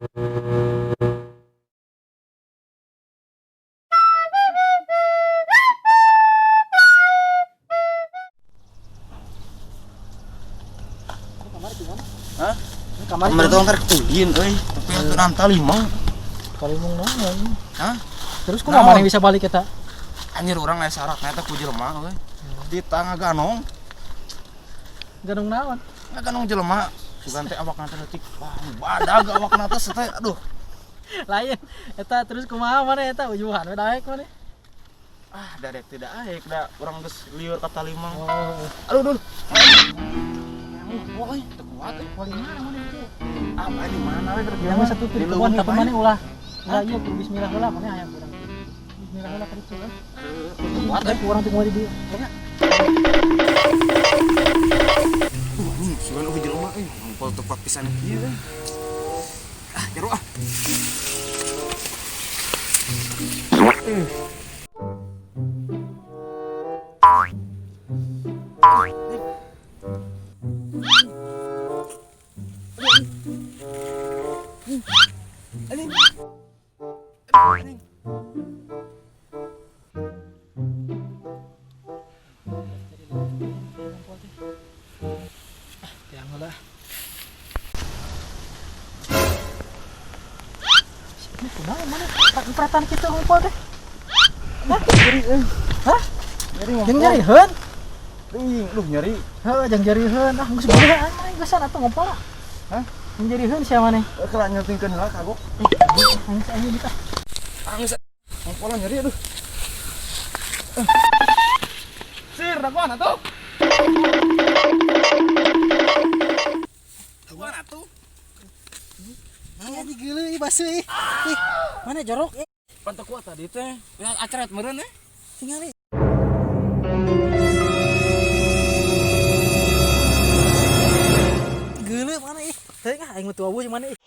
Hah? Kamar itu ntar kuyin euy, tapi atuh nanta limang. Kalimung naon? Hah? Terus kumaha mana bisa balik eta? Anjir urang aya syaratna eta ku jelema euy. Di tangga ganong, Ganong naon? ngaganong jelema. Sugan teh awakna teh leutik. Wah, badag awakna teh teh aduh. Lain eta terus kumaha mana eta ujuhan we daek mana? Ah, dadek tidak aek da urang geus lieur ka Talimang. Oh, Aduh, aduh. Woi, teu kuat euy. wali mana mana itu? Apa di mana we kerja? Yang satu tuh kebun tapi mana ulah iya kudu bismillah heula mana aya urang. Bismillah heula kitu kan. Kuat euy. Urang teh moal di dieu. Anjing, sugan euy jelema euy. Ngumpul tepat pisan kieu euy. Ah, jero ah. Yang heula. Ini kumaha mana? Peratan kita ngumpul teh. Hah? Nyeri euy. Hah? Nyeri Jeung nyarieun? Teuing, aduh nyeri. Heuh, jeung nyarieun. Ah, geus boleh anjing geusan atuh ngumpul lah. Hah? Jeung nyarieun sia maneh. Kela nyetingkeun heula kagok. Angis aja kita. Angis. Ngumpul nyeri aduh. Sir, nakuan atuh? Nakuan atuh? Aya di geuleuh basuh ih. Ih, mana jorok ih. Pantek kuat tadi teh. Ya acret meureun eh. Tingali. Geuleuh mana ih. Teuing ah aing mah tua mana ih.